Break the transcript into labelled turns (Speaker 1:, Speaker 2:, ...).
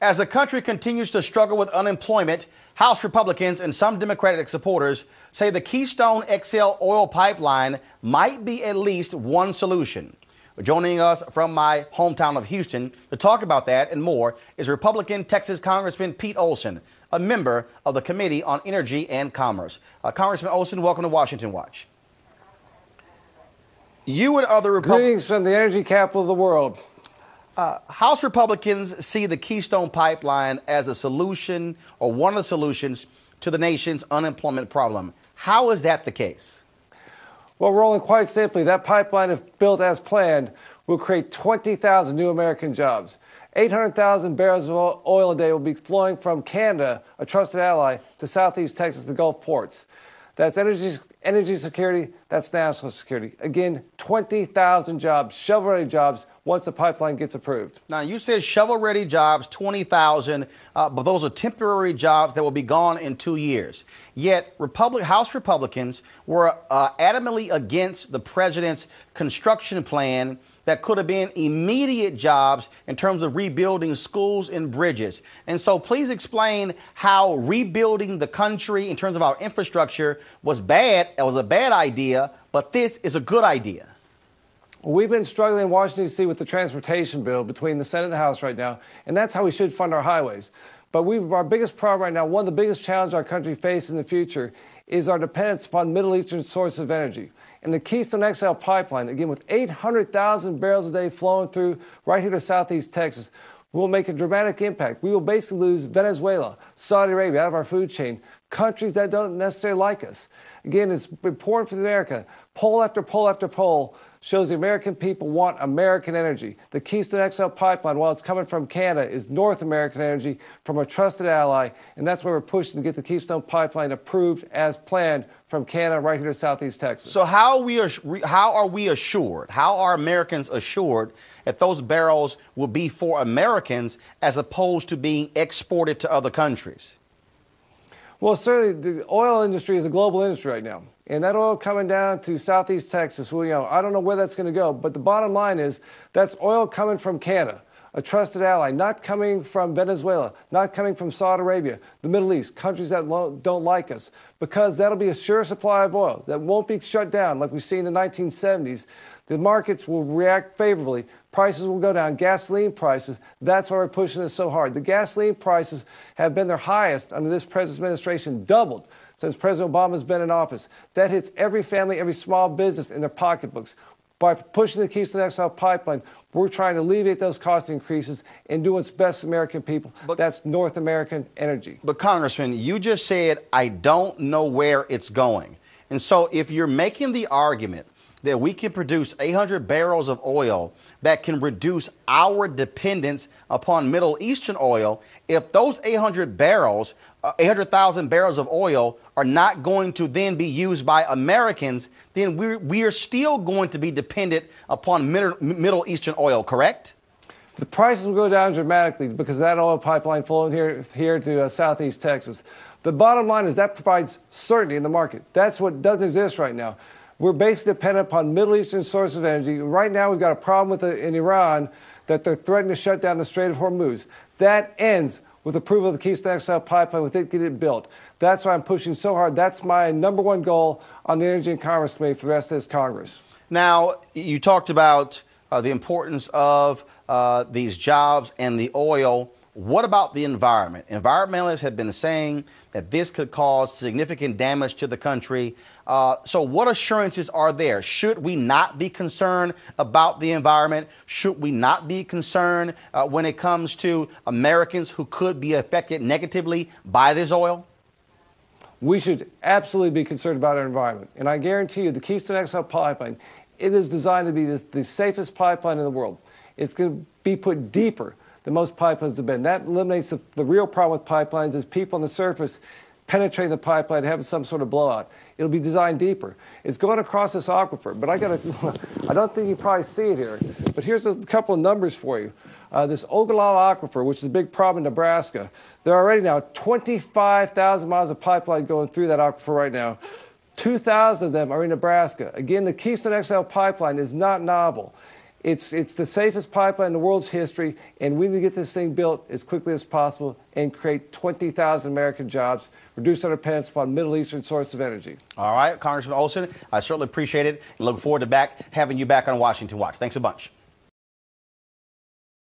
Speaker 1: As the country continues to struggle with unemployment, House Republicans and some Democratic supporters say the Keystone XL oil pipeline might be at least one solution. Joining us from my hometown of Houston to talk about that and more is Republican Texas Congressman Pete Olson, a member of the Committee on Energy and Commerce. Congressman Olson, welcome to Washington Watch. You and other
Speaker 2: Greetings from the energy capital of the world.
Speaker 1: House Republicans see the Keystone Pipeline as a solution or one of the solutions to the nation's unemployment problem. How is that the case?
Speaker 2: Well, Roland, quite simply, that pipeline, if built as planned, will create 20,000 new American jobs. 800,000 barrels of oil a day will be flowing from Canada, a trusted ally, to Southeast Texas, the Gulf ports. That's energy security, that's national security. Again, 20,000 jobs, shovel-ready jobs, once the pipeline gets approved.
Speaker 1: Now, you said shovel-ready jobs, 20,000, but those are temporary jobs that will be gone in 2 years. Yet, House Republicans were adamantly against the president's construction plan that could have been immediate jobs in terms of rebuilding schools and bridges. And so please explain how rebuilding the country in terms of our infrastructure was bad. It was a bad idea, but this is a good idea.
Speaker 2: We've been struggling in Washington, D.C. with the transportation bill between the Senate and the House right now, and that's how we should fund our highways. But our biggest problem right now, one of the biggest challenges our country faces in the future, is our dependence upon Middle Eastern sources of energy. And the Keystone XL pipeline, again, with 800,000 barrels a day flowing through right here to Southeast Texas, will make a dramatic impact. We will basically lose Venezuela, Saudi Arabia out of our food chain, countries that don't necessarily like us. Again, it's important for America. Poll after poll after poll shows the American people want American energy. The Keystone XL pipeline, while it's coming from Canada, is North American energy from a trusted ally, and that's why we're pushing to get the Keystone pipeline approved as planned from Canada right here to Southeast Texas.
Speaker 1: So how are we assured, how are Americans assured that those barrels will be for Americans as opposed to being exported to other countries?
Speaker 2: Well, certainly the oil industry is a global industry right now. And that oil coming down to Southeast Texas, well, I don't know where that's going to go. But the bottom line is that's oil coming from Canada, a trusted ally, not coming from Venezuela, not coming from Saudi Arabia, the Middle East, countries that don't like us, because that'll be a sure supply of oil that won't be shut down like we've seen in the 1970s. The markets will react favorably. Prices will go down. Gasoline prices, that's why we're pushing this so hard. The gasoline prices have been their highest under this president's administration, doubled since President Obama's been in office. That hits every family, every small business in their pocketbooks. By pushing the Keystone XL pipeline, we're trying to alleviate those cost increases and do what's best for the American people. That's North American energy.
Speaker 1: But Congressman, you just said, I don't know where it's going. And so if you're making the argument that we can produce 800 barrels of oil that can reduce our dependence upon Middle Eastern oil, if those 800,000 barrels of oil are not going to then be used by Americans, then we are still going to be dependent upon Middle Eastern oil, correct?
Speaker 2: The prices will go down dramatically because of that oil pipeline flowing here to Southeast Texas. The bottom line is that provides certainty in the market. That's what doesn't exist right now. We're basically dependent upon Middle Eastern sources of energy. Right now, we've got a problem in Iran that they're threatening to shut down the Strait of Hormuz. That ends with approval of the Keystone XL pipeline, with it getting built. That's why I'm pushing so hard. That's my #1 goal on the Energy and Commerce Committee for the rest of this Congress.
Speaker 1: Now, you talked about the importance of these jobs and the oil. What about the environment? Environmentalists have been saying that this could cause significant damage to the country. So what assurances are there? Should we not be concerned about the environment? Should we not be concerned when it comes to Americans who could be affected negatively by this oil?
Speaker 2: We should absolutely be concerned about our environment. And I guarantee you the Keystone XL pipeline, it is designed to be the safest pipeline in the world. It's going to be put deeper than most pipelines have been. That eliminates the real problem with pipelines is people on the surface penetrating the pipeline and having some sort of blowout. It'll be designed deeper. It's going across this aquifer, but I don't think you probably see it here, but here's a couple of numbers for you. This Ogallala Aquifer, which is a big problem in Nebraska, there are already now 25,000 miles of pipeline going through that aquifer right now. 2,000 of them are in Nebraska. Again, the Keystone XL pipeline is not novel. It's the safest pipeline in the world's history, and we need to get this thing built as quickly as possible and create 20,000 American jobs, reduce our dependence upon Middle Eastern sources of energy.
Speaker 1: All right, Congressman Olson, I certainly appreciate it. Look forward to having you back on Washington Watch. Thanks a bunch.